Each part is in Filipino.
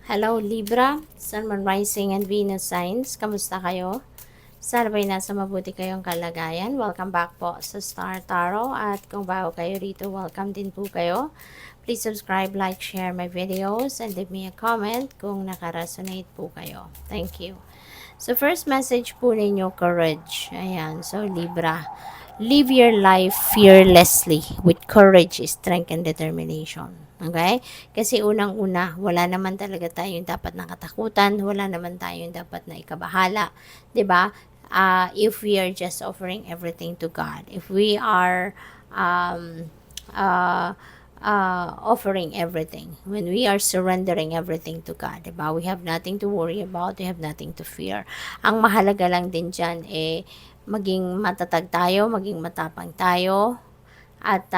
Hello Libra, Sun, Moon, Rising, and Venus signs. Kamusta kayo? Sana ba'y nasa mabuti kayong kalagayan? Welcome back po sa Star Tarot. At kung bago kayo rito, welcome din po kayo. Please subscribe, like, share my videos, and leave me a comment kung nakaresonate po kayo. Thank you. So first message po ninyo, courage. Ayan, so Libra. Live your life fearlessly with courage, strength, and determination. Okay? Kasi unang-una, wala naman talaga tayong dapat nakatakutan, wala naman tayong dapat na ikabahala. 'Di ba? If we are just offering everything to God, if we are um, uh, offering everything, when we are surrendering everything to God, 'di ba? We have nothing to worry about, we have nothing to fear. Ang mahalaga lang din diyan maging matatag tayo, maging matapang tayo, at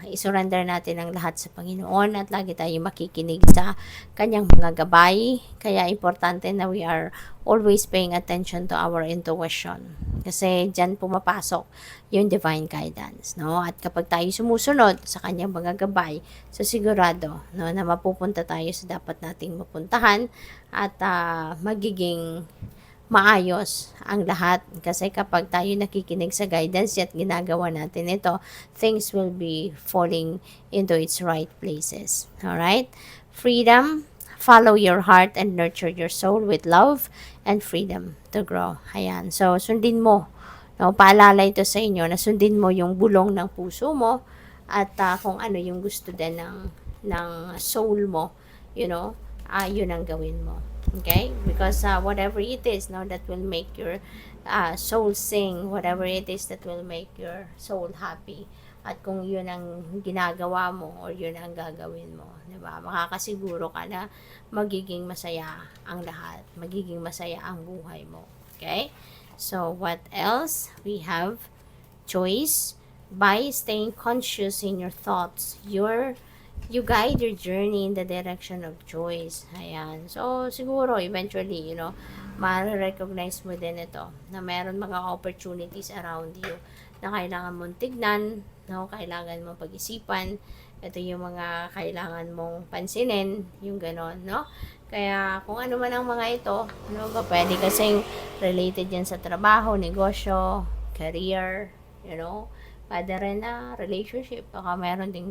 isurrender natin ang lahat sa Panginoon at lagi tayo makikinig sa kanyang mga gabay. Kaya importante na we are always paying attention to our intuition. Kasi dyan pumapasok yung divine guidance. No? At kapag tayo sumusunod sa kanyang mga gabay, so sigurado no, na mapupunta tayo sa dapat nating mapuntahan at magiging maayos ang lahat. Kasi kapag tayo nakikinig sa guidance at ginagawa natin ito, things will be falling into its right places. Alright? Freedom, follow your heart and nurture your soul with love and freedom to grow. Ayan. So, sundin mo. No, paalala ito sa inyo na sundin mo yung bulong ng puso mo at kung ano yung gusto din ng soul mo, yun ang gawin mo. Okay? Because whatever it is, no, that will make your soul sing, whatever it is that will make your soul happy. At kung yun ang ginagawa mo or yun ang gagawin mo, 'di ba? Makakasiguro ka na magiging masaya ang lahat, magiging masaya ang buhay mo. Okay? So what else? We have choice. By staying conscious in your thoughts, you guide your journey in the direction of choice. Ayan. So, siguro, eventually, ma-recognize mo din ito na meron mga opportunities around you na kailangan mong tignan, no? Kailangan mong pag-isipan. Ito yung mga kailangan mong pansinin, yung ganon, no? Kaya, kung ano man ang mga ito, pwede kasing related yan sa trabaho, negosyo, career, pwede rin na relationship. Baka meron ding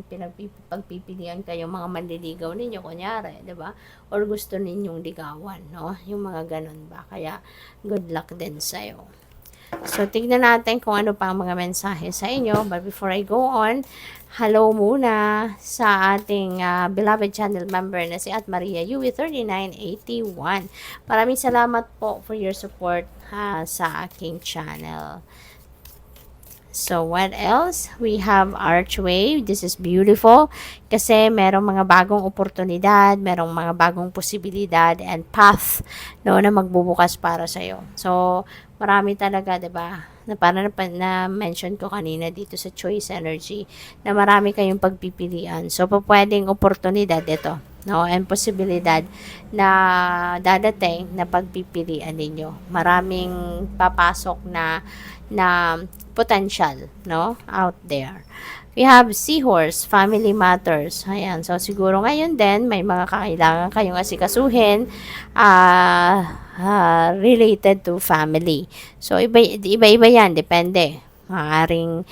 pagpipilian kayo mga manliligaw ninyo, kunyari, di ba? Or gusto ninyong ligawan, no? Yung mga ganun ba? Kaya, good luck din sa'yo. So, tignan natin kung ano pa ang mga mensahe sa inyo. But before I go on, hello muna sa ating beloved channel member na si Maria Yui 3981. Maraming salamat po for your support sa aking channel. So, what else? We have Archway. This is beautiful kasi merong mga bagong oportunidad, merong mga bagong posibilidad and path no, na magbubukas para sa'yo. So, marami talaga, 'di ba? Na parang na mention ko kanina dito sa choice energy na marami kayong pagpipilian. So, pwedeng oportunidad ito, no? And posibilidad na dadating na pagpipilian ninyo. Maraming papasok na potential, no, out there. We have Seahorse, Family Matters. Ayan, so siguro ngayon din may mga kailangan kayong asikasuhin related to family. So iba-iba yan, depende. Maaaring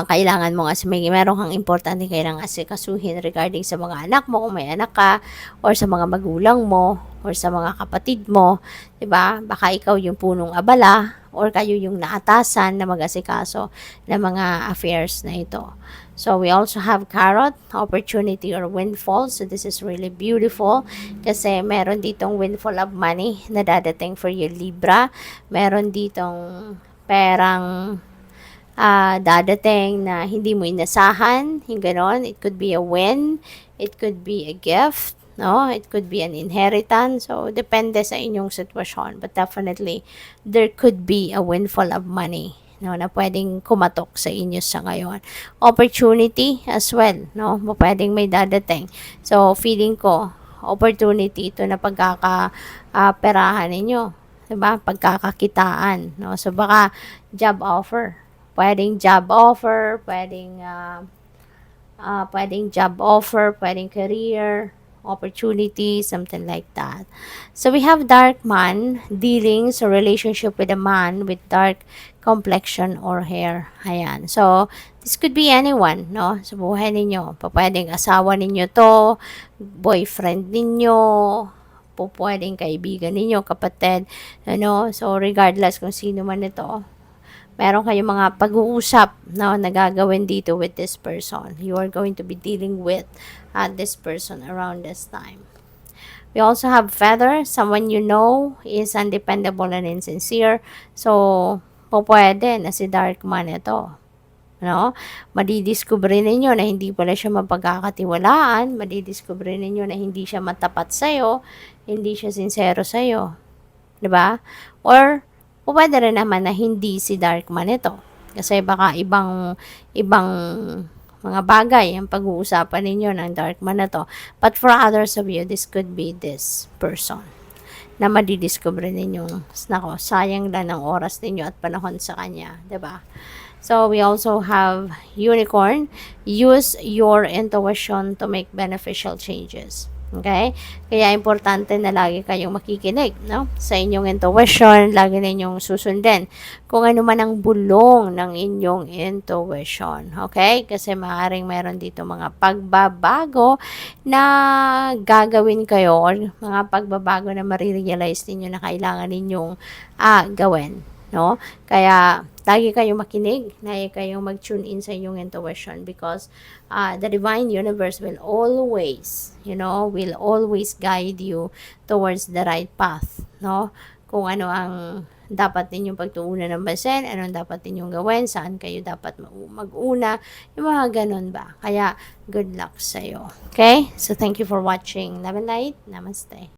kailangan mo kasi meron kang importante kailangan asikasuhin regarding sa mga anak mo kung may anak ka, or sa mga magulang mo, or sa mga kapatid mo, 'di ba? Baka ikaw yung punong abala or kayo yung naatasan na mag-asikaso ng mga affairs na ito. So we also have Carrot, opportunity or windfall. So this is really beautiful kasi meron ditong windfall of money na dadating for you, Libra. Meron ditong perang dadating na hindi mo inasahan, yung ganon. It could be a win, it could be a gift, no? It could be an inheritance. So, depende sa inyong sitwasyon. But definitely, there could be a windfall of money, no, na pwedeng kumatok sa inyo sa ngayon. Opportunity as well, no? Pwedeng may dadating. So, feeling ko, opportunity ito na pagkakaperahan ninyo. Diba? Pagkakakitaan, no? So, baka job offer. Pwedeng job offer, pwedeng job offer, pwedeng career, opportunity, something like that. So we have dark man, dealings or relationship with a man with dark complexion or hair. Ayan. So, this could be anyone, no? Sa buhay ninyo. Pwedeng asawa ninyo to, boyfriend ninyo, pwedeng kaibigan ninyo, kapatid, ano? So, regardless kung sino man ito, meron kayong mga pag-uusap no, na gagawin dito with this person. You are going to be dealing with this person around this time. We also have feather. Someone you know is undependable and insincere. So, pwede na si dark man ito. No? Madidiscover ninyo na hindi pala siya mapagkakatiwalaan. Madidiscover ninyo na hindi siya matapat sa'yo. Hindi siya sincero sa'yo. Diba? Or, pwede rin naman na hindi si dark man ito. Kasi baka ibang mga bagay ang pag-uusapan ninyo ng dark man na to. But for others of you, this could be this person na madidiscover ninyo, nako, sayang lang ng oras ninyo at panahon sa kanya. Diba? So, we also have unicorn. Use your intuition to make beneficial changes. Okay? Kaya importante na lagi kayong makikinig, no? Sa inyong intuition, lagi ninyong susundin kung ano man ang bulong ng inyong intuition. Okay? Kasi maaaring meron dito mga pagbabago na gagawin kayo or mga pagbabago na marirealize ninyo na kailangan ninyong gawin. No? Kaya, lagi kayong makinig, lagi kayong mag-tune in sa inyong intuition because the divine universe will always, will always guide you towards the right path, no? Kung ano ang dapat ninyong pagtuunan ng basen, anong dapat ninyong gawin, saan kayo dapat mag-una, yung mga ganun ba. Kaya, good luck sa'yo. Okay? So, thank you for watching. Love and light. Namaste.